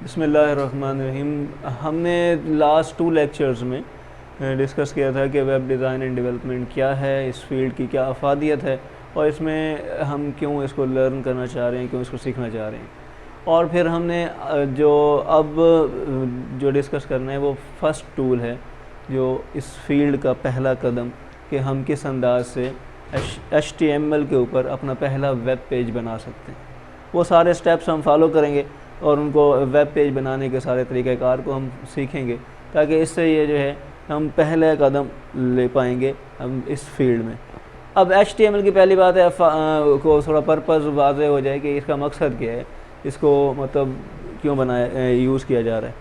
बिस्मिल्लाहिर्रहमानिर्रहीम। हमने last 2 lectures में डिस्कस किया था कि वेब डिज़ाइन एंड डेवलपमेंट क्या है, इस फील्ड की क्या अफादियत है और इसमें हम क्यों इसको लर्न करना चाह रहे हैं, क्यों इसको सीखना चाह रहे हैं। और फिर हमने जो डिस्कस करना है वो फर्स्ट टूल है जो इस फील्ड का पहला कदम कि हम किस अंदाज से HTML के ऊपर अपना पहला वेब पेज बना सकते हैं। वो सारे स्टेप्स हम फॉलो करेंगे और उनको वेब पेज बनाने के सारे तरीक़ाकार को हम सीखेंगे ताकि इससे ये जो है हम पहले कदम ले पाएंगे हम इस फील्ड में। अब HTML की पहली बात है को थोड़ा पर्पज़ वाज़े हो जाए कि इसका मकसद क्या है, इसको मतलब क्यों बनाया यूज़ किया जा रहा है।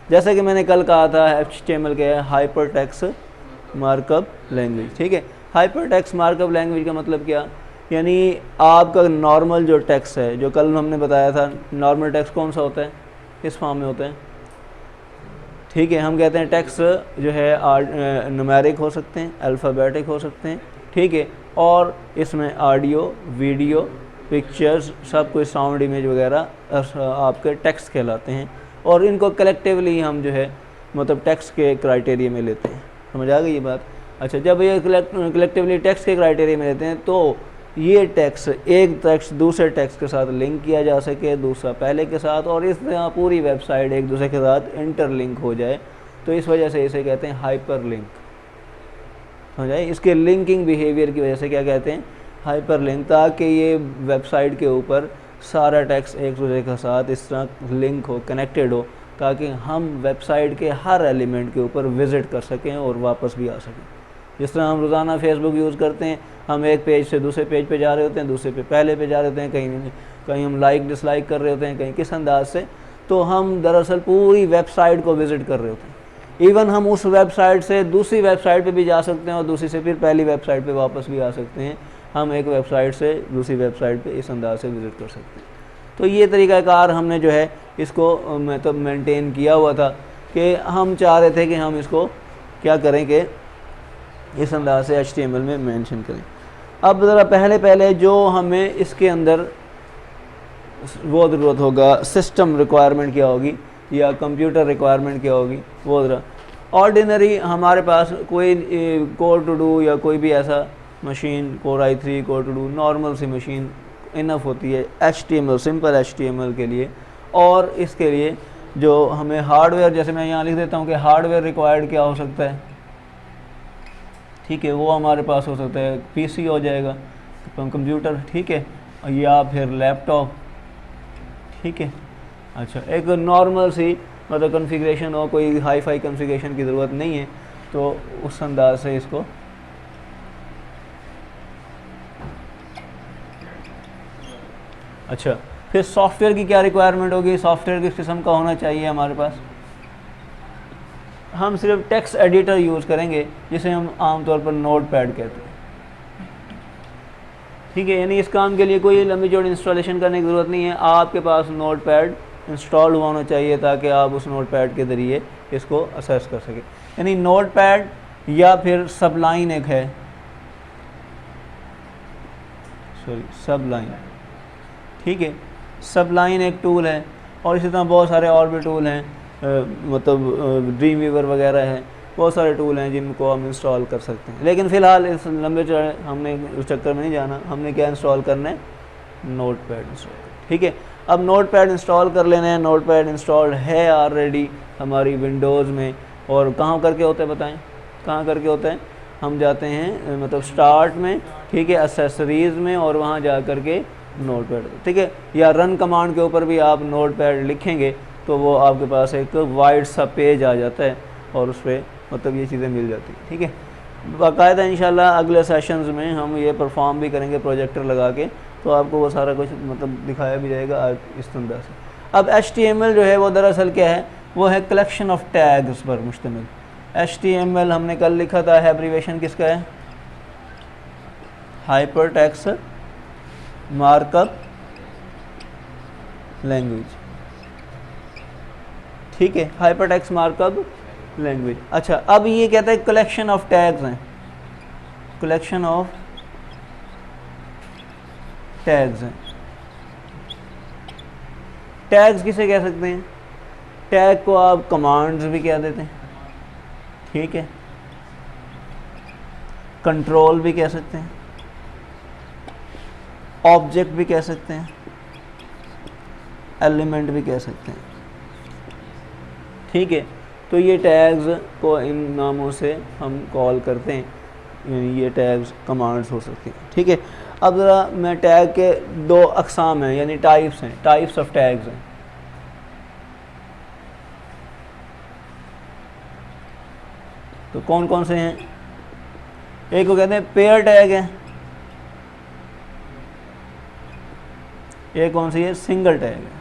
जैसा कि मैंने कल कहा था HTML क्या है, हाइपर टेक्स्ट मार्कअप लैंग्वेज। ठीक है, हाइपर टेक्स्ट मार्कअप लैंग्वेज का मतलब क्या, यानी आपका नॉर्मल जो टेक्स्ट है, जो कल हमने बताया था नॉर्मल टेक्स्ट कौन सा होता है, किस फॉर्म में होता है। ठीक है, हम कहते हैं टेक्स्ट जो है न्यूमेरिक हो सकते हैं, अल्फ़ाबेटिक हो सकते हैं। ठीक है, और इसमें ऑडियो, वीडियो, पिक्चर्स, सब कुछ साउंड, इमेज वगैरह आपके टेक्स्ट कहलाते हैं और इनको कलेक्टिवली हम जो है मतलब टेक्स्ट के क्राइटेरिया में लेते हैं। समझ आ गई ये बात। अच्छा, जब ये कलेक्टिवली टेक्स्ट के क्राइटेरिया में लेते हैं तो ये टेक्स्ट एक टेक्स्ट दूसरे टेक्स्ट के साथ लिंक किया जा सके, दूसरा पहले के साथ, और इस तरह पूरी वेबसाइट एक दूसरे के साथ इंटरलिंक हो जाए, तो इस वजह से इसे कहते हैं हाइपर लिंक। समझ आए, इसके लिंकिंग बिहेवियर की वजह से क्या कहते हैं, हाइपर लिंक, ताकि ये वेबसाइट के ऊपर सारा टेक्स्ट एक दूसरे के साथ इस तरह लिंक हो, कनेक्टेड हो, ताकि हम वेबसाइट के हर एलिमेंट के ऊपर विज़िट कर सकें और वापस भी आ सकें। जिस तरह हम रोज़ाना फेसबुक यूज़ करते हैं, हम एक पेज से दूसरे पेज पे जा रहे होते हैं, दूसरे पे पहले पे जा रहे होते हैं, कहीं हम लाइक डिसलाइक कर रहे होते हैं, कहीं किस अंदाज से, तो हम दरअसल पूरी वेबसाइट को विज़िट कर रहे होते हैं। इवन हम उस वेबसाइट से दूसरी वेबसाइट पे भी जा सकते हैं और दूसरी से फिर पहली वेबसाइट पे वापस भी आ सकते हैं। हम एक वेबसाइट से दूसरी वेबसाइट पे इस अंदाज से विज़िट कर सकते हैं। तो ये तरीक़ाकार हमने जो है इसको मतलब मेंटेन किया हुआ था कि हम चाह रहे थे कि हम इसको क्या करें कि इस अंदाज से HTML में मेंशन करें। अब ज़रा पहले जो हमें इसके अंदर वो ज़रूरत होगा, सिस्टम रिक्वायरमेंट क्या होगी या कंप्यूटर रिक्वायरमेंट क्या होगी, वो ज़रा ऑर्डिनरी हमारे पास कोई कोर टू डू या कोई भी ऐसा machine, core i3 core two duo normal C machine enough होती है HTML, सिंपल HTML के लिए। और इसके लिए जो हमें हार्डवेयर, जैसे मैं यहाँ लिख देता हूँ कि हार्डवेयर रिक्वायर्ड क्या हो सकता है। ठीक है, वो हमारे पास हो सकता है PC हो जाएगा, कंप्यूटर, ठीक है, या फिर लैपटॉप। ठीक है, अच्छा, एक नॉर्मल सी मतलब कॉन्फ़िगरेशन हो, कोई हाई फाई कॉन्फ़िगरेशन की ज़रूरत नहीं है, तो उस अंदाज से इसको अच्छा। फिर सॉफ्टवेयर की क्या रिक्वायरमेंट होगी, सॉफ्टवेयर किस किस्म का होना चाहिए हमारे पास। हम सिर्फ टेक्स्ट एडिटर यूज़ करेंगे जिसे हम आमतौर पर नोटपैड कहते हैं। ठीक है, यानी इस काम के लिए कोई लंबी चौड़ी इंस्टॉलेशन करने की ज़रूरत नहीं है। आपके पास नोटपैड इंस्टॉल हुआ होना चाहिए ताकि आप उस नोटपैड के ज़रिए इसको असेस कर सकें। यानी नोटपैड या फिर सबलाइन एक है, सबलाइन। ठीक है, सबलाइन एक टूल है और इसी तरह बहुत सारे और भी टूल हैं, मतलब ड्रीम वीवर वगैरह है, बहुत सारे टूल हैं जिनको हम इंस्टॉल कर सकते हैं। लेकिन फ़िलहाल इस लंबे चौड़े हमने उस चक्कर में नहीं जाना, हमने क्या इंस्टॉल करना है, नोटपैड इंस्टॉल। ठीक है, अब नोटपैड इंस्टॉल कर लेना है। नोटपैड इंस्टॉल्ड है ऑलरेडी हमारी विंडोज़ में। और कहाँ करके होता है बताएं, कहाँ करके होता है, हम जाते हैं मतलब स्टार्ट में, ठीक है, एसेसरीज़ में, और वहाँ जा कर के नोटपैड, ठीक है, या रन कमांड के ऊपर भी आप नोटपैड लिखेंगे तो वो आपके पास एक वाइड सा पेज आ जाता है और उस पर मतलब ये चीज़ें मिल जाती हैं। ठीक है, बाकायदा इंशाल्लाह अगले सेशंस में हम ये परफॉर्म भी करेंगे प्रोजेक्टर लगा के, तो आपको वो सारा कुछ मतलब दिखाया भी जाएगा इस तरह से। अब HTML जो है वो दरअसल क्या है, वो है कलेक्शन ऑफ टैग्स पर मुश्तमिल। HTML हमने कल लिखा था, एब्रीवेशन किसका है, हाइपर टेक्स्ट मार्कअप लैंग्वेज। ठीक है, हाइपर टेक्स्ट मार्कअप लैंग्वेज। अच्छा, अब ये कहता है कलेक्शन ऑफ टैग्स हैं, कलेक्शन ऑफ टैग्स हैं। टैग्स किसे कह सकते हैं, टैग को आप कमांड्स भी कह देते हैं, ठीक है, कंट्रोल भी कह सकते हैं, ऑब्जेक्ट भी कह सकते हैं, एलिमेंट भी कह सकते हैं, ठीक है। तो ये टैग्स को इन नामों से हम कॉल करते हैं, यानी ये टैग्स कमांड्स हो सकती हैं, ठीक है। अब ज़रा मैं टैग के दो अक़साम हैं, यानी टाइप्स हैं, टाइप्स ऑफ टैग्स हैं। तो कौन कौन से हैं? एक को कहते हैं पेयर टैग है, एक कौन सी है? सिंगल टैग है,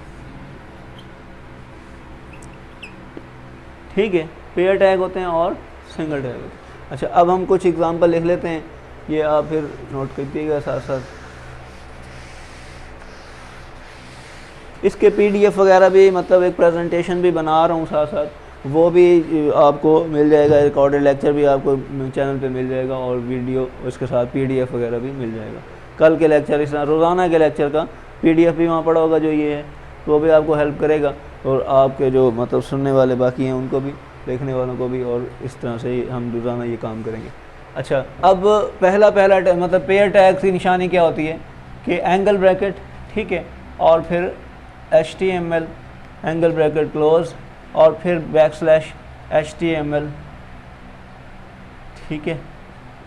ठीक है। पेयर टैग होते हैं और सिंगल टैग होते हैं। अच्छा, अब हम कुछ एग्जांपल लिख लेते हैं, ये आप फिर नोट कीजिएगा साथ साथ। इसके PDF वगैरह भी, मतलब एक प्रेजेंटेशन भी बना रहा हूँ साथ साथ, वो भी आपको मिल जाएगा, रिकॉर्डेड लेक्चर भी आपको चैनल पे मिल जाएगा, और वीडियो उसके साथ PDF वगैरह भी मिल जाएगा। कल के लेक्चर, इस रोज़ाना के लेक्चर का PDF भी वहाँ पड़ा होगा जो ये है, तो वो भी आपको हेल्प करेगा, और आपके जो मतलब सुनने वाले बाकी हैं उनको भी, देखने वालों को भी, और इस तरह से हम रोज़ाना ये काम करेंगे। अच्छा, अब पहला मतलब पेयर टैग की निशानी क्या होती है कि एंगल ब्रैकेट, ठीक है, और फिर HTML एंगल ब्रैकेट क्लोज, और फिर \HTML, ठीक है,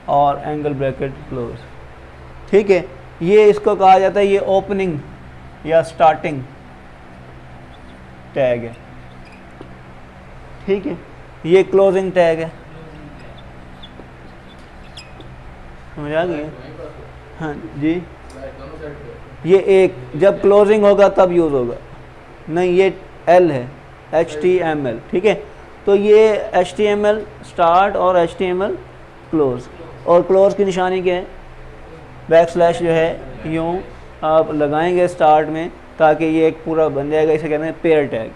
और एंगल ब्रैकेट क्लोज, ठीक है। ये इसको कहा जाता है, ये ओपनिंग या स्टार्टिंग टैग है, ठीक है। ये क्लोजिंग टैग है, समझ आ गई? हाँ जी, ये एक जब क्लोजिंग होगा तब यूज़ होगा, नहीं ये L है, HTML, ठीक है। तो ये HTML स्टार्ट और HTML क्लोज, और क्लोज की निशानी क्या है? \, जो है यूँ आप लगाएंगे स्टार्ट में, ताकि ये एक पूरा बन जाएगा, इसे कहते हैं पेयर टैग,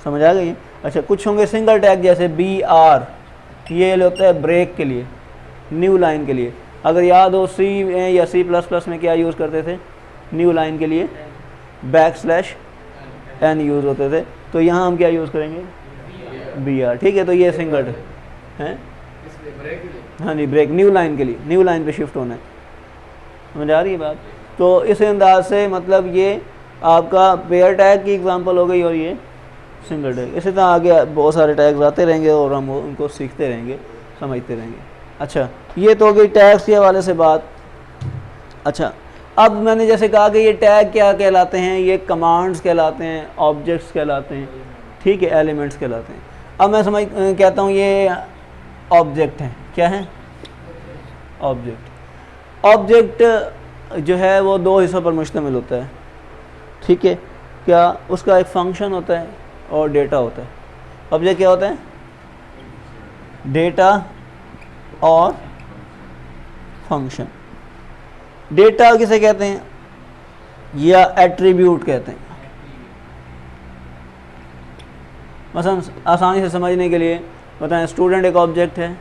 समझ आ गई? अच्छा, कुछ होंगे सिंगल टैग, जैसे BR, ये होता है ब्रेक के लिए, न्यू लाइन के लिए। अगर याद हो C में या C++ में क्या यूज़ करते थे न्यू लाइन के लिए? \n यूज़ होते थे, तो यहाँ हम क्या यूज़ करेंगे? BR, ठीक है। तो ये सिंगल है, हाँ जी, ब्रेक, न्यू लाइन के लिए, न्यू लाइन पे शिफ्ट होना है, समझ आ रही है बात? तो इस अंदाज से मतलब ये आपका पेयर टैग की एग्जांपल हो गई, और ये सिंगल टैग। इसी तरह आगे बहुत सारे टैग्स आते रहेंगे, और हम उनको सीखते रहेंगे, समझते रहेंगे। अच्छा, ये तो हो गई टैग्स के हवाले से बात। अच्छा, अब मैंने जैसे कहा कि ये टैग क्या कहलाते हैं? ये कमांड्स कहलाते हैं, ऑब्जेक्ट्स कहलाते हैं, ठीक है, एलिमेंट्स कहलाते हैं। अब मैं कहता हूँ ये ऑब्जेक्ट है, क्या है? ऑब्जेक्ट। ऑब्जेक्ट जो है वो दो हिस्सों पर मुश्तमिल होता है, ठीक है। क्या? उसका एक फंक्शन होता है और डेटा होता है। ऑब्जेक्ट क्या होता है? डेटा और फंक्शन। डेटा किसे कहते हैं? या एट्रीब्यूट कहते हैं। मसलन आसानी से समझने के लिए बताएं, स्टूडेंट एक ऑब्जेक्ट है,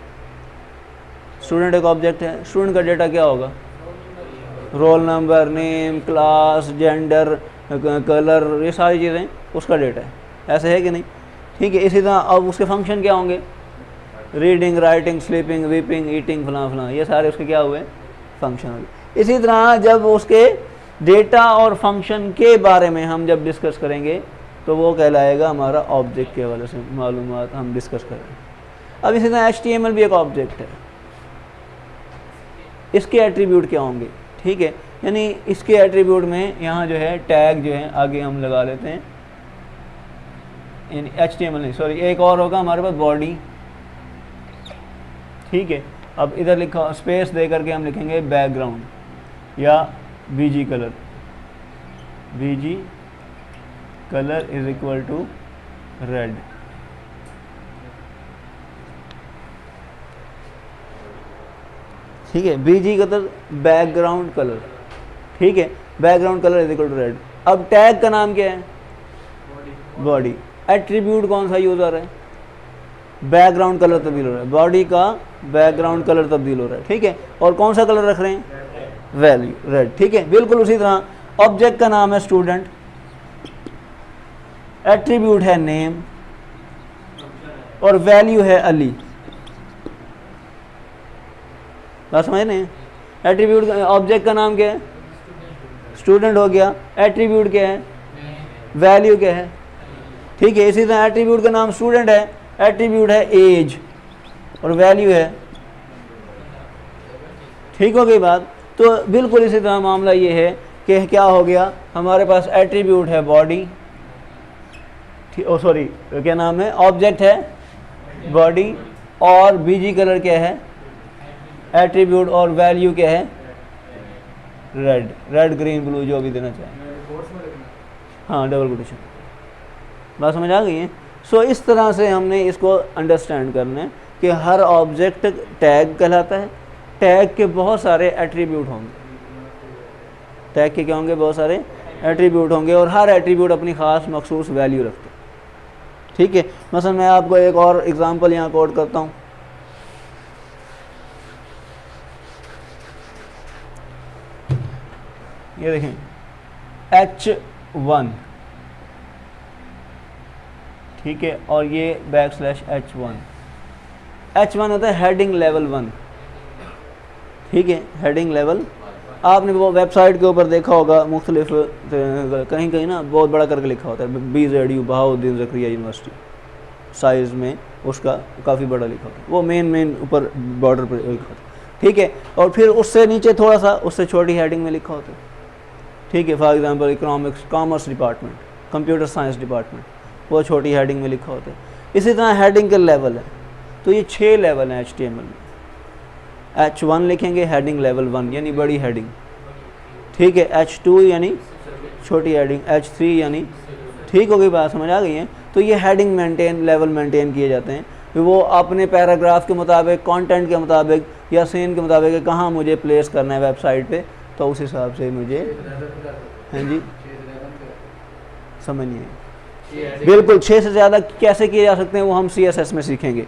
स्टूडेंट एक ऑब्जेक्ट है। स्टूडेंट का डेटा क्या होगा? Roll number, name, class, gender, colour, ये सारी चीज़ें उसका डेटा है, ऐसे है कि नहीं? ठीक है। इसी तरह अब उसके फंक्शन क्या होंगे? Reading, writing, sleeping, weeping, eating, फलां फलां, ये सारे उसके क्या हुए? फंक्शन हुए। इसी तरह जब उसके डेटा और फंक्शन के बारे में हम जब डिस्कस करेंगे तो वो कहलाएगा हमारा ऑब्जेक्ट के हवाले से मालूमात हम डिस्कस करेंगे। अब इसी तरह HTML भी एक ऑब्जेक्ट है। इसके एट्रीब्यूट क्या होंगे? ठीक है, यानी इसके एट्रीब्यूट में यहाँ जो है टैग जो है आगे हम लगा लेते हैं, यानी HTML नहीं, सॉरी, एक और होगा हमारे पास बॉडी। ठीक है, अब इधर लिखा स्पेस दे करके हम लिखेंगे बैकग्राउंड या BG colour. BG colour is equal to red. ठीक है, BG कलर बैकग्राउंड कलर। ठीक है, background colour is equal to red. अब टैग का नाम क्या है? बॉडी। एट्रीब्यूट कौन सा यूज हो रहा है? बैकग्राउंड कलर तब्दील हो रहा है, बॉडी का बैकग्राउंड कलर तब्दील हो रहा है। ठीक है, और कौन सा कलर रख रहे हैं? Value, red. ठीक है, बिल्कुल उसी तरह ऑब्जेक्ट का नाम है स्टूडेंट, एट्रीब्यूट है नेम और वैल्यू है अली। बात समझ नहीं? एट्रीब्यूट ऑब्जेक्ट का नाम क्या है? स्टूडेंट हो गया। एट्रीब्यूट क्या है? वैल्यू क्या है? ठीक है, इसी तरह एट्रीब्यूट का नाम स्टूडेंट है, एट्रीब्यूट है एज और वैल्यू है। ठीक हो गई बात? तो बिल्कुल इसी तरह मामला ये है कि क्या हो गया, हमारे पास एट्रीब्यूट है बॉडी, सॉरी क्या नाम है, ऑब्जेक्ट है बॉडी, और बीजी कलर क्या है? एट्रीब्यूट, और वैल्यू क्या है? रेड, रेड ग्रीन ब्लू जो भी देना चाहें। हाँ, डबल कोटेशन। बात समझ आ गई है? सो इस तरह से हमने इसको अंडरस्टैंड करना है कि हर ऑब्जेक्ट टैग कहलाता है। टैग के बहुत सारे एट्रीब्यूट होंगे, टैग के क्या होंगे? बहुत सारे एट्रीब्यूट होंगे, और हर एट्रीब्यूट अपनी ख़ास मखसूस वैल्यू रखते हैं। ठीक है, मसलन मैं आपको एक और एग्जांपल यहाँ कोड करता हूँ। ये देखें H1, ठीक है, और ये \H1। H1 होता है हेडिंग लेवल 1। ठीक है, हेडिंग लेवल, आपने वो वेबसाइट के ऊपर देखा होगा मुख्तलिफ कहीं कहीं ना बहुत बड़ा करके लिखा होता है BZU Bahauddin Zakaria university, size में उसका काफ़ी बड़ा लिखा होता है, वो मेन ऊपर बॉर्डर पर लिखा होता है। ठीक है, और फिर उससे नीचे थोड़ा सा उससे छोटी हेडिंग में लिखा होता है। ठीक है, for example economics commerce department, computer science department, वो छोटी हेडिंग में लिखा होता है। इसी तरह हेडिंग के लेवल है, तो ये 6 लेवल हैं HTML में। H1 लिखेंगे हेडिंग लेवल 1 यानी बड़ी हेडिंग, ठीक है, H2 यानी छोटी हेडिंग, H3 यानी, ठीक हो गई बात, समझ आ गई है? तो ये हेडिंग लेवल मेंटेन किए जाते हैं, वो अपने पैराग्राफ के मुताबिक, कंटेंट के मुताबिक या सीन के मुताबिक कहाँ मुझे प्लेस करना है वेबसाइट पे, तो उस हिसाब से मुझे, हाँ जी समझिए, बिल्कुल 6 से ज़्यादा कैसे किए जा सकते हैं वो हम CSS में सीखेंगे।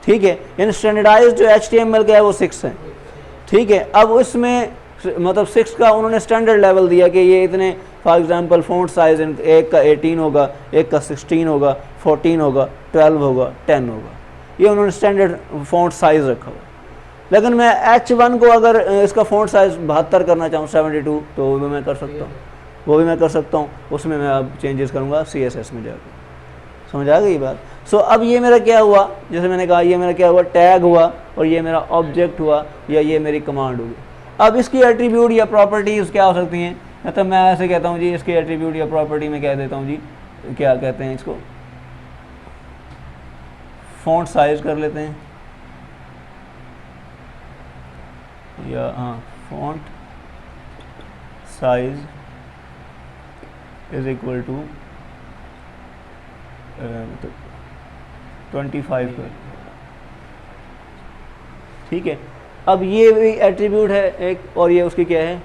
ठीक है, यानी स्टैंडर्डाइज जो HTML का है वो 6 है। ठीक है, अब उसमें मतलब 6 का उन्होंने स्टैंडर्ड लेवल दिया कि ये इतने, फॉर एग्जांपल फ़ॉन्ट साइज़ एक का 18 होगा, एक का 16 होगा, 14 होगा, 12 होगा, 10 होगा, ये उन्होंने स्टैंडर्ड फ़ॉन्ट साइज़ रखा हुआ। लेकिन मैं H1 को अगर इसका फ़ॉन्ट साइज़ 72 करना चाहूँ, 72, तो वो भी मैं कर सकता हूँ, वो भी मैं कर सकता हूँ। उसमें मैं अब चेंजेस करूँगा CSS में जाकर। समझ आ गई बात? सो अब ये मेरा क्या हुआ, जैसे मैंने कहा, ये मेरा क्या हुआ, टैग हुआ, और ये मेरा ऑब्जेक्ट हुआ, या ये मेरी कमांड होगी। अब इसकी एट्रीब्यूट या प्रॉपर्टीज़ क्या हो सकती हैं? मतलब मैं ऐसे कहता हूँ जी, इसकी एट्रीब्यूट या प्रॉपर्टी में कह देता हूँ जी, क्या कहते हैं इसको, फ़ॉन्ट साइज़ कर लेते हैं, या हाँ, font size is equal to 25 पर। ठीक है, अब ये भी एट्रीब्यूट है एक, और ये उसकी क्या है,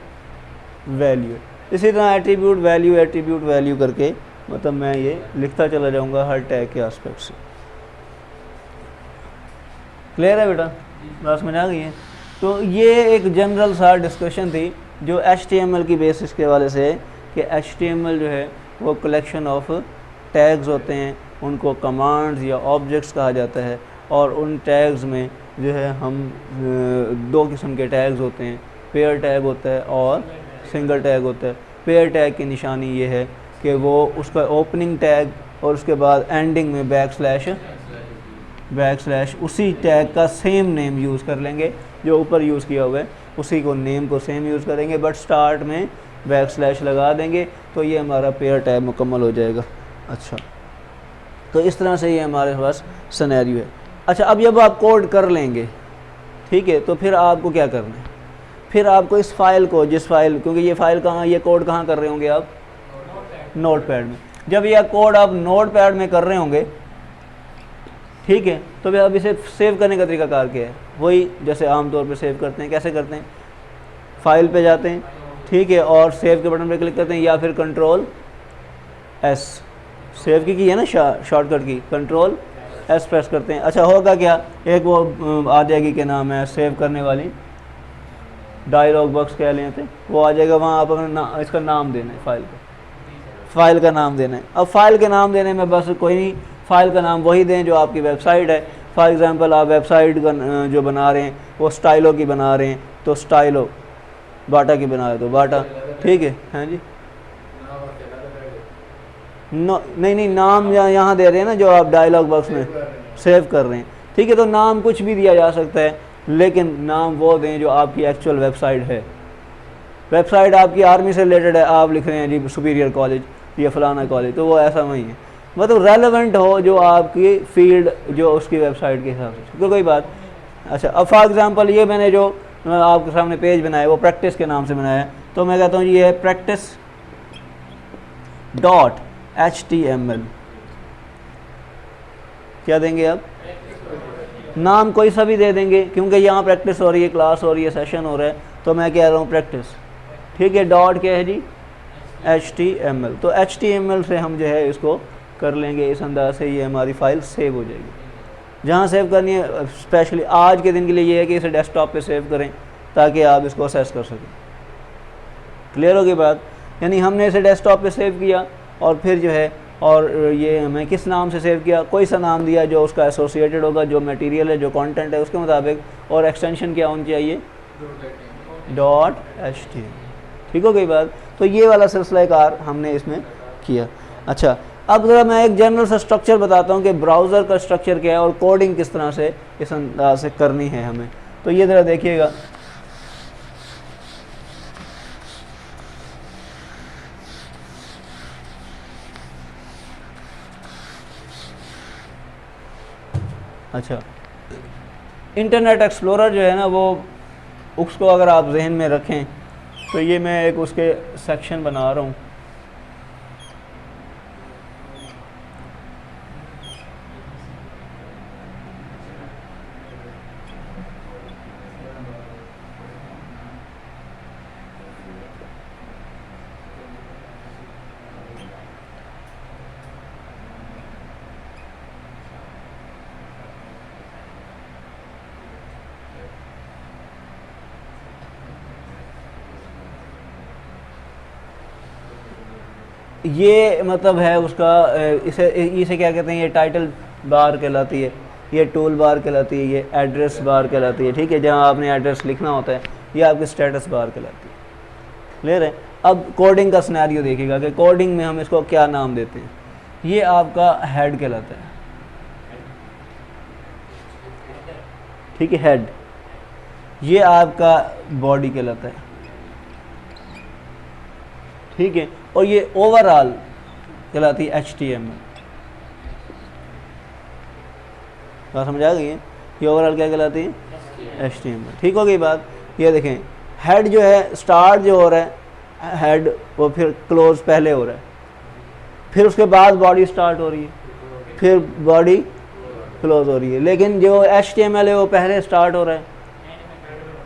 वैल्यू। इसी तरह एट्रीब्यूट वैल्यू करके मतलब मैं ये लिखता चला जाऊंगा हर टैग के एस्पेक्ट से। क्लियर है बेटा? बात समझ आ गई है? तो ये एक जनरल सा डिस्कशन थी जो HTML की बेसिस के वाले से है कि HTML जो है वो कलेक्शन ऑफ टैग्स होते हैं, उनको कमांड्स या ऑब्जेक्ट्स कहा जाता है, और उन टैग्स में जो है हम 2 किस्म के टैग्स होते हैं, पेयर टैग होता है और सिंगल टैग होता है। पेयर टैग की निशानी ये है कि वो उसका ओपनिंग टैग और उसके बाद एंडिंग में बैकस्लैश उसी टैग का सेम नेम यूज़ कर लेंगे जो ऊपर यूज़ किया हुआ है, उसी को नेम को सेम यूज़ करेंगे, बट स्टार्ट में बैकस्लैश लगा देंगे, तो ये हमारा पेयर टैग मुकम्मल हो जाएगा। अच्छा, तो इस तरह से ये हमारे पास सिनेरियो है। अच्छा, अब जब आप कोड कर लेंगे, ठीक है, तो फिर आपको क्या करना है, फिर आपको इस फाइल को, जिस फाइल, क्योंकि ये फाइल कहाँ, ये कोड कहाँ कर रहे होंगे आप, नोटपैड में। जब यह कोड आप नोटपैड में कर रहे होंगे, ठीक है, तो फिर अब इसे सेव करने का तरीकाकार क्या है, वही जैसे आमतौर पर सेव करते हैं। कैसे करते हैं, फाइल पे जाते हैं, ठीक है, और सेव के बटन पर क्लिक करते हैं, या फिर Ctrl+S, सेव की है ना शॉर्टकट की, Ctrl+S प्रेस करते हैं। अच्छा, होगा क्या, एक वो आ जाएगी, क्या नाम है, सेव करने वाली डायलॉग बॉक्स कह लेते हैं, वो आ जाएगा, वहाँ आप अपना इसका नाम देना है फाइल को। फ़ाइल का नाम देना है। अब फ़ाइल के नाम देने में बस कोई नहीं, फ़ाइल का नाम वही दें जो आपकी वेबसाइट है। फॉर एग्ज़ाम्पल आप वेबसाइट जो बना रहे हैं वो स्टाइलो की बना रहे हैं तो स्टाइलो, बाटा की बना रहे तो बाटा, ठीक है। हाँ जी, नहीं नाम यहाँ दे रहे हैं ना जो आप डायलॉग बॉक्स में सेव कर रहे हैं, ठीक है। तो नाम कुछ भी दिया जा सकता है, लेकिन नाम वो दें जो आपकी एक्चुअल वेबसाइट है। वेबसाइट आपकी आर्मी से रिलेटेड है, आप लिख रहे हैं जी सुपीरियर कॉलेज या फलाना कॉलेज, तो वो ऐसा नहीं है, मतलब रेलेवेंट हो जो आपकी फील्ड जो उसकी वेबसाइट के हिसाब से, कोई बात। अच्छा, अब फॉर एग्ज़ाम्पल ये मैंने जो आपके सामने पेज बनाया वो प्रैक्टिस के नाम से बनाया है, तो मैं कहता हूँ ये है practice.html। क्या देंगे आप? नाम कोई सा भी दे देंगे, क्योंकि यहाँ प्रैक्टिस हो रही है, क्लास हो रही है, सेशन हो रहा है, तो मैं कह रहा हूँ प्रैक्टिस, ठीक है। डॉट क्या है जी? HTML। तो HTML से हम जो है इसको कर लेंगे, इस अंदाज से ये हमारी फ़ाइल सेव हो जाएगी। जहाँ सेव करनी है स्पेशली आज के दिन के लिए ये है कि इसे डेस्कटॉप पे सेव करें ताकि आप इसको असेस कर सकें। क्लियर होगी बात? यानी हमने इसे डेस्कटॉप पे सेव किया और फिर जो है, और ये हमें किस नाम से सेव किया, कोई सा नाम दिया जो उसका एसोसिएटेड होगा, जो मटेरियल है, जो कंटेंट है उसके मुताबिक, और एक्सटेंशन क्या होनी चाहिए? .html। ठीक हो गई बात? तो ये वाला सिलसिला कार हमने इसमें किया। अच्छा, अब ज़रा मैं एक जनरल सा स्ट्रक्चर बताता हूँ कि ब्राउज़र का स्ट्रक्चर क्या है और कोडिंग किस तरह से इस अंदाज से करनी है हमें। तो ये ज़रा देखिएगा। अच्छा, इंटरनेट एक्सप्लोरर जो है ना, वो उसको अगर आप जहन में रखें तो ये मैं एक उसके सेक्शन बना रहा हूँ। ये मतलब है उसका, इसे क्या कहते हैं, ये टाइटल बार कहलाती है, ये टूल बार कहलाती है, ये एड्रेस बार कहलाती है, ठीक है, जहाँ आपने एड्रेस लिखना होता है, ये आपकी स्टेटस बार कहलाती है। क्लियर है? अब कोडिंग का सिनेरियो देखिएगा कि कोडिंग में हम इसको क्या नाम देते हैं। ये आपका हेड कहलाता है, ठीक है, हेड। ये आपका बॉडी कहलाता है, ठीक है, और ये ओवरऑल कहलाती है HTML। बात समझ आ गई है? ये ओवरऑल क्या कहलाती है? HTML। ठीक हो गई बात? ये देखें, हेड जो है, स्टार्ट जो हो रहा है हेड, वो फिर क्लोज पहले हो रहा है, फिर उसके बाद बॉडी स्टार्ट हो रही है, फिर बॉडी क्लोज हो रही है, लेकिन जो HTML है वो पहले स्टार्ट हो रहा है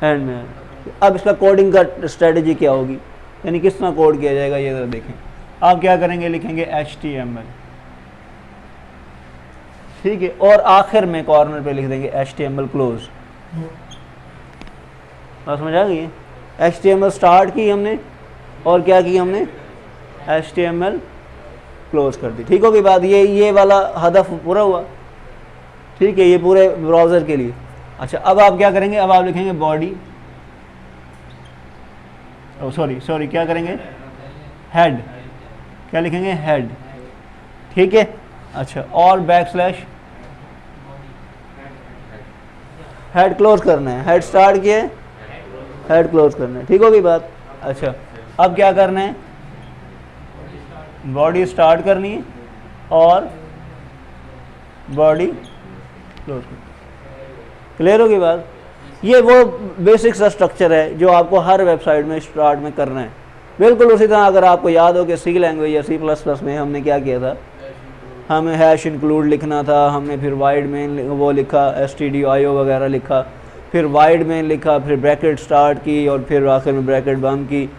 एंड में। अब इसका कोडिंग का स्ट्रेटजी क्या होगी, यानी किस तरह कोड किया जाएगा, ये ज़रा देखें। आप क्या करेंगे, लिखेंगे HTML, ठीक है, और आखिर में कॉर्नर पे लिख देंगे HTML क्लोज। बात समझ आ गई है? HTML स्टार्ट की हमने और क्या की हमने, HTML क्लोज कर दी। ठीक हो गई बात? ये वाला हदफ पूरा हुआ, ठीक है, ये पूरे ब्राउज़र के लिए। अच्छा, अब आप क्या करेंगे, अब आप लिखेंगे बॉडी, सॉरी क्या करेंगे, हेड, क्या लिखेंगे, हेड, ठीक है। अच्छा, और बैकस्लैश, हेड क्लोज करना है, हेड स्टार्ट किए, हेड क्लोज करना है। ठीक होगी बात? अच्छा, अब क्या करना है, बॉडी स्टार्ट करनी है और बॉडी क्लोज करनी। क्लियर होगी बात? ये वो बेसिक सा स्ट्रक्चर है जो आपको हर वेबसाइट में स्टार्ट में करना है। बिल्कुल उसी तरह अगर आपको याद हो कि सी लैंग्वेज या C++ में हमने क्या किया था, हमें हैश इंक्लूड लिखना था, हमने फिर वाइड मेन वो लिखा, stdio वगैरह लिखा, फिर वाइड मेन लिखा, फिर ब्रैकेट स्टार्ट की और फिर आखिर में ब्रैकेट बंद की।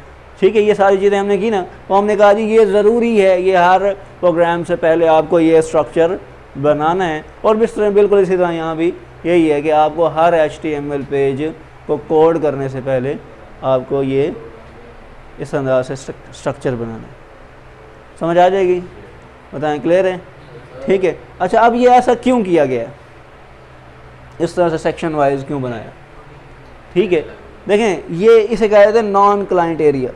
ठीक है, ये सारी चीज़ें हमने की ना, तो हमने कहा जी ये ज़रूरी है, ये हर प्रोग्राम से पहले आपको ये स्ट्रक्चर बनाना है। और बिल्कुल इसी तरह यहाँ भी यही है कि आपको हर HTML पेज को कोड करने से पहले आपको ये इस अंदाज से स्ट्रक्चर बनाना है। समझ आ जाएगी? बताएं, क्लियर है? ठीक है। अच्छा, अब ये ऐसा क्यों किया गया है, इस तरह से सेक्शन वाइज क्यों बनाया? ठीक है, देखें, ये इसे कहा जाता है नॉन क्लाइंट एरिया,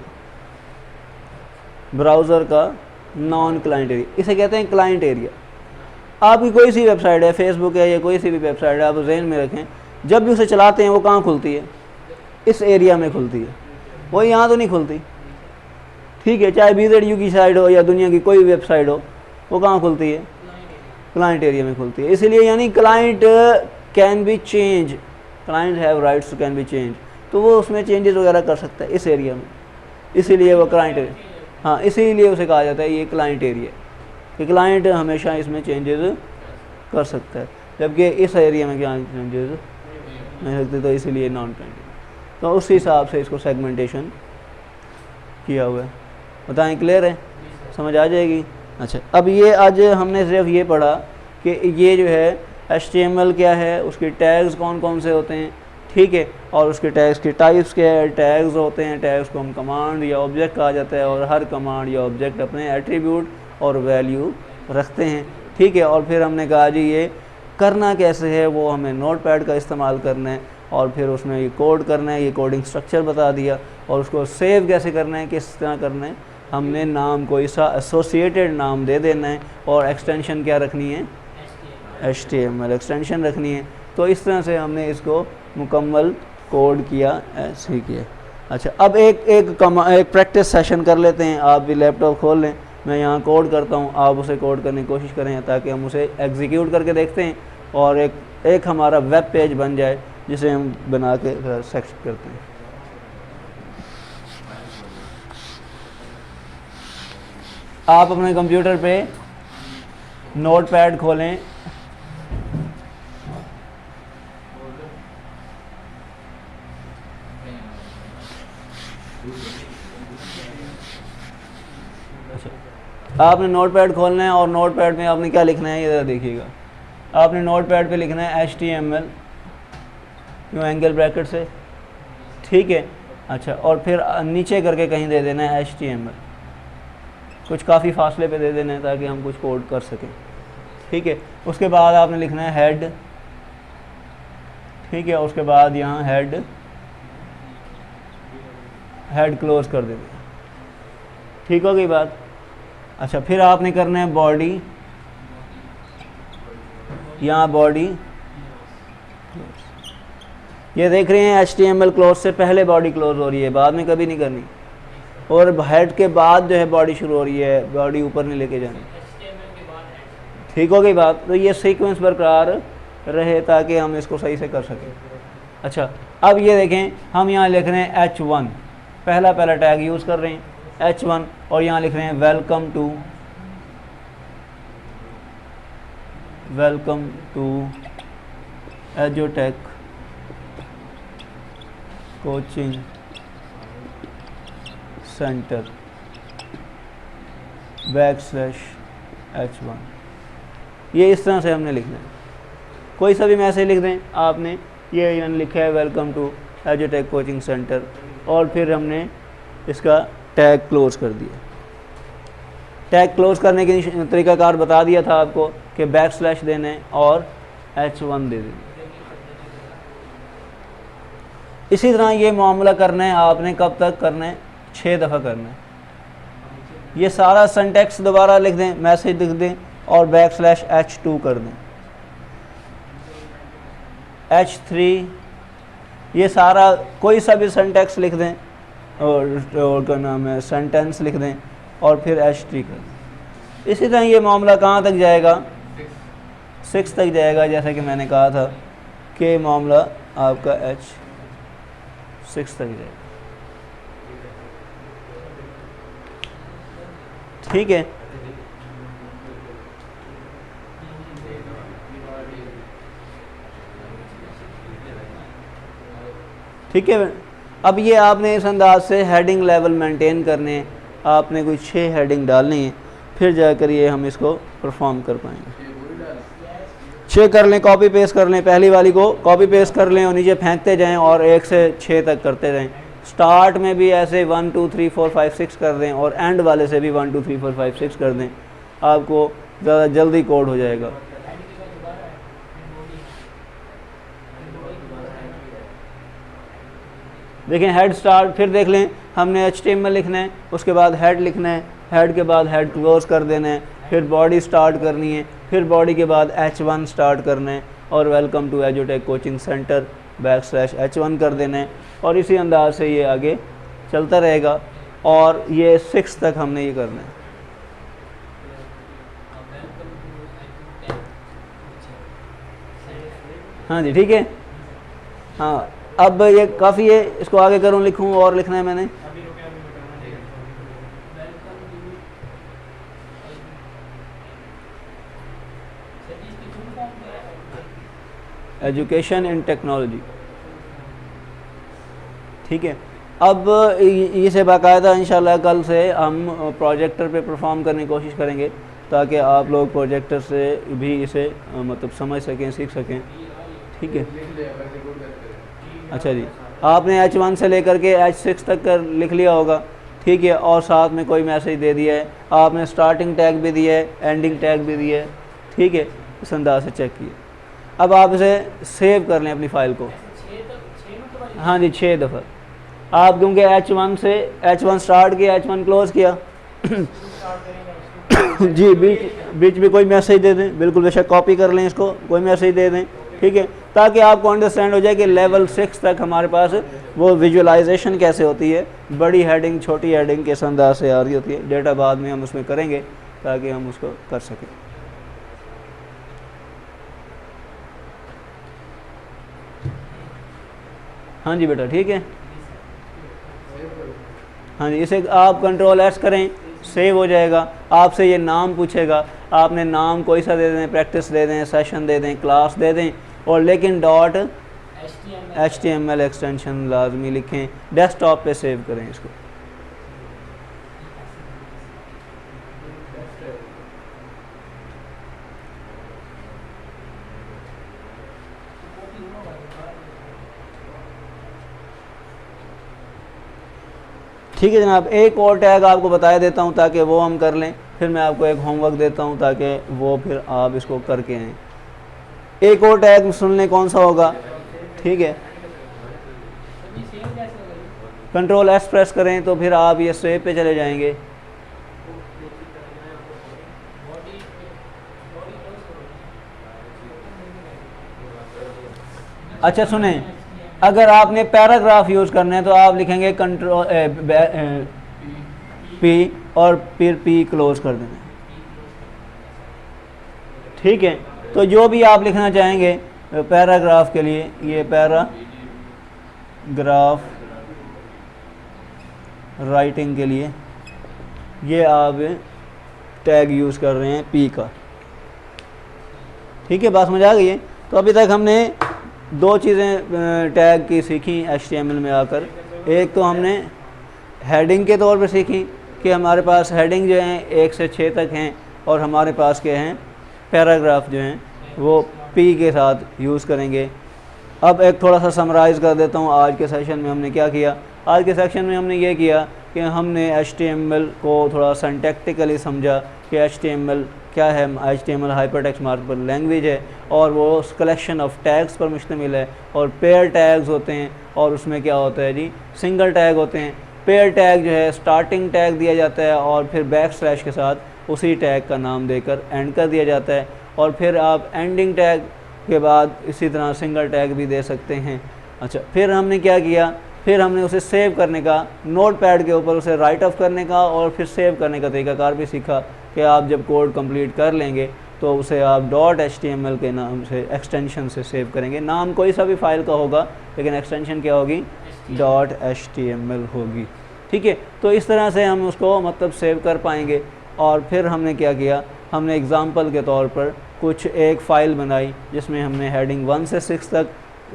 ब्राउज़र का नॉन क्लाइंट एरिया, इसे कहते हैं क्लाइंट एरिया। आपकी कोई सी वेबसाइट है, फेसबुक है या कोई सी भी वेबसाइट है, आप ज़हन में रखें, जब भी उसे चलाते हैं वो कहाँ खुलती है? इस एरिया में खुलती है, वो यहाँ तो नहीं खुलती। ठीक है, चाहे BZU की साइट हो या दुनिया की कोई वेबसाइट हो, वो कहाँ खुलती है? क्लाइंट एरिया में खुलती है। इसलिए यानी client can be change, client have rights to can be change, तो वो उसमें चेंजेस वगैरह कर सकता है इस एरिया में, इसीलिए वो क्लाइंट एरिया, हाँ, इसीलिए उसे कहा जाता है ये क्लाइंट एरिया, कि क्लाइंट हमेशा इसमें चेंजेस कर सकता है, जबकि इस एरिया में क्या चेंजेस नहीं सकते, तो इसीलिए नॉन क्लाइंट। तो उस हिसाब से इसको सेगमेंटेशन किया हुआ है। बताएं, क्लियर है? समझ आ जाएगी? अच्छा, अब ये आज हमने सिर्फ ये पढ़ा कि ये जो है HTML क्या है, उसके टैग्स कौन कौन से होते हैं, ठीक है, और उसके टैग्स के टाइप्स क्या है। टैग्स होते हैं, टैग्स को हम कमांड या ऑब्जेक्ट कहा जाता है, और हर कमांड या ऑब्जेक्ट अपने एट्रीब्यूट और वैल्यू रखते हैं, ठीक है। और फिर हमने कहा जी ये करना कैसे है, वो हमें नोटपैड का इस्तेमाल करना है, और फिर उसमें ये कोड करना है, ये कोडिंग स्ट्रक्चर बता दिया, और उसको सेव कैसे करना है, किस तरह करना है, हमने नाम को ऐसा एसोसिएटेड नाम दे देना है, और एक्सटेंशन क्या रखनी है? HTML एक्सटेंशन रखनी है। तो इस तरह से हमने इसको मुकम्मल कोड किया, ऐसे ही किया। अच्छा, अब एक प्रैक्टिस सेशन कर लेते हैं। आप भी लैपटॉप खोल लें, मैं यहाँ कोड करता हूँ, आप उसे कोड करने की कोशिश करें ताकि हम उसे एग्जीक्यूट करके देखते हैं और एक हमारा वेब पेज बन जाए जिसे हम बना के सेक्शन करते हैं। आप अपने कंप्यूटर पे नोटपैड खोलें, आपने नोटपैड खोलना है और नोटपैड में आपने क्या लिखना है, ये ज़रा देखिएगा। आपने नोटपैड पे लिखना है HTML यूँ एंगल ब्रैकेट से, ठीक है। अच्छा, और फिर नीचे करके कहीं दे देना है HTML, कुछ काफ़ी फासले पे दे देना है ताकि हम कुछ कोड कर सकें, ठीक है। उसके बाद आपने लिखना है हेड, ठीक है। उसके बाद यहाँ हेड क्लोज कर देना, ठीक हो गई बात। अच्छा, फिर आपने करना है बॉडी, यहाँ बॉडी, ये देख रहे हैं HTML क्लोज से पहले बॉडी क्लोज हो रही है, बाद में कभी नहीं करनी, और हेड के बाद जो है बॉडी शुरू हो रही है, बॉडी ऊपर नहीं लेके जानी, ठीक हो गई बात। तो ये सीक्वेंस बरकरार रहे ताकि हम इसको सही से कर सकें। अच्छा, अब ये देखें, हम यहाँ लिख रहे हैं H1, पहला टैग यूज़ कर रहे हैं H1, और यहाँ लिख रहे हैं वेलकम टू एजुटेक कोचिंग सेंटर /H1। ये इस तरह से हमने लिखना है, कोई सा भी मैसेज लिख दें आपने। ये यहाँ लिखा है वेलकम टू एजुटेक कोचिंग सेंटर, और फिर हमने इसका टैग क्लोज कर दिया। टैग क्लोज करने के तरीकाकार बता दिया था आपको कि / देने और H1 दे देना। इसी तरह ये मामला करना है आपने, कब तक करना है? 6 दफ़ा करना है। ये सारा सिंटैक्स दोबारा लिख दें, मैसेज लिख दें और /H2 कर दें, H3, ये सारा कोई सा भी सिंटैक्स लिख दें, और क्या नाम है, सेंटेंस लिख दें, और फिर H3 कर दें। इसी तरह ये मामला कहाँ तक जाएगा? 6 तक जाएगा, जैसा कि मैंने कहा था कि मामला आपका H6 तक जाएगा, ठीक है। ठीक है, अब ये आपने इस अंदाज से हेडिंग लेवल मेंटेन करने हैं, आपने कोई 6 हेडिंग डालनी है, फिर जाकर ये हम इसको परफॉर्म कर पाएंगे। 6 कर लें, कॉपी पेस्ट कर लें, पहली वाली को कॉपी पेस्ट कर लें और नीचे फेंकते जाएं और 1 से 6 तक करते जाएं, स्टार्ट में भी ऐसे 1 2 3 4 5 6 कर दें और एंड वाले से भी 1 2 3 4 5 6 कर दें, आपको ज़्यादा जल्दी कोड हो जाएगा। देखें हेड स्टार्ट, फिर देख लें हमने HTML लिखना है, उसके बाद हेड लिखना है, हेड के बाद हेड क्लोज कर देना है, फिर बॉडी स्टार्ट करनी है, फिर बॉडी के बाद H1 स्टार्ट करना है और वेलकम टू एजुटेक कोचिंग सेंटर /H1 कर देना है। और इसी अंदाज से ये आगे चलता रहेगा और ये 6 तक हमने ये करना है। हाँ जी ठीक है। हाँ अब ये काफ़ी है, इसको आगे करूँ लिखूँ और लिखना है मैंने। एजुकेशन इन टेक्नोलॉजी, ठीक है। अब इसे बाकायदा इंशाल्लाह कल से हम प्रोजेक्टर पे परफॉर्म करने की कोशिश करेंगे ताकि आप लोग प्रोजेक्टर से भी इसे मतलब समझ सकें, सीख सकें, ठीक है। अच्छा जी, आपने H1 से लेकर के H6 तक कर लिख लिया होगा, ठीक है। और साथ में कोई मैसेज दे दिया है, आपने स्टार्टिंग टैग भी दिया है, एंडिंग टैग भी दिया है, ठीक है। इस अंदाज से चेक किए। अब आप इसे सेव कर लें अपनी फ़ाइल को। हाँ जी 6 दफ़ा आप, क्योंकि H1 स्टार्ट किया, H1 क्लोज किया जी बीच में कोई मैसेज दे दें, बिल्कुल बेशक कॉपी कर लें इसको, कोई मैसेज दे दें, ठीक है, ताकि आपको अंडरस्टैंड हो जाए कि लेवल 6 तक हमारे पास वो विजुअलाइजेशन कैसे होती है, बड़ी हेडिंग छोटी हेडिंग किस अंदाज से आ रही होती है। डेटा बाद में हम उसमें करेंगे ताकि हम उसको कर सकें। हाँ जी बेटा ठीक है। हाँ जी, इसे आप Ctrl+S करें, सेव हो जाएगा। आपसे ये नाम पूछेगा, आपने नाम कोई सा दे दें, प्रैक्टिस दे दें, सेशन दे दें, क्लास दे दें, और लेकिन .html एक्सटेंशन लाजमी लिखें। डेस्कटॉप पे सेव करें इसको। ठीक है जनाब, एक और टैग आपको बताया देता हूँ ताकि वो हम कर लें, फिर मैं आपको एक होमवर्क देता हूँ ताकि वो फिर आप इसको करके आएँ। एक और टैग सुन लें कौन सा होगा, ठीक है। Ctrl+S प्रेस करें तो फिर आप ये सेव पे चले जाएंगे। अच्छा सुने, अगर आपने पैराग्राफ यूज़ करना है तो आप लिखेंगे Ctrl P और फिर P क्लोज कर देना, ठीक है। तो जो भी आप लिखना चाहेंगे पैराग्राफ के लिए, ये पैराग्राफ राइटिंग के लिए ये आप टैग यूज़ कर रहे हैं P का, ठीक है। बात समझ आ गई है। तो अभी तक हमने दो चीज़ें टैग की सीखी HTML में आकर। एक तो हमने हेडिंग के तौर पर सीखी कि हमारे पास हेडिंग जो हैं 1 से 6 तक हैं, और हमारे पास क्या हैं पैराग्राफ जो हैं वो P के साथ यूज़ करेंगे। अब एक थोड़ा सा समराइज़ कर देता हूँ आज के सेशन में हमने क्या किया। आज के सेक्शन में हमने ये किया कि हमने HTML को थोड़ा सिंटैक्टिकली समझा कि HTML क्या है। HTML हाइपरटेक्स्ट मार्कअप लैंग्वेज है और वो कलेक्शन ऑफ टैग्स पर मुश्तमिल है, और पेयर टैग्स होते हैं, और उसमें क्या होता है जी सिंगल टैग होते हैं। पेयर टैग जो है स्टार्टिंग टैग दिया जाता है और फिर बैकस्लैश के साथ उसी टैग का नाम देकर एंड कर दिया जाता है, और फिर आप एंडिंग टैग के बाद इसी तरह सिंगल टैग भी दे सकते हैं। अच्छा, फिर हमने क्या किया, फिर हमने उसे सेव करने का, नोट पैड के ऊपर उसे राइट ऑफ करने का और फिर सेव करने का तरीकाकार भी सीखा कि आप जब कोड कंप्लीट कर लेंगे तो उसे आप .html के नाम से एक्सटेंशन से सेव करेंगे। नाम कोई सा भी फाइल का होगा लेकिन एक्सटेंशन क्या होगी, .html होगी, ठीक है। तो इस तरह से हम उसको मतलब सेव कर पाएंगे। और फिर हमने क्या किया, हमने एग्ज़ाम्पल के तौर पर कुछ एक फ़ाइल बनाई जिसमें हमने हेडिंग 1 से 6 तक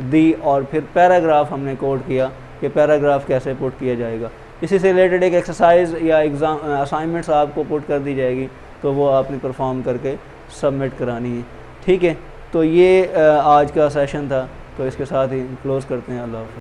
दी, और फिर पैराग्राफ हमने कोड किया कि पैराग्राफ कैसे पुट किया जाएगा। इसी से रिलेटेड एक एक्सरसाइज या एग्ज़ाम असाइनमेंट्स आपको पुट कर दी जाएगी, तो वो आपने परफॉर्म करके सबमिट करानी है, ठीक है। तो ये आज का सेशन था, तो इसके साथ ही क्लोज़ करते हैं। अल्लाह हाफ़िज़।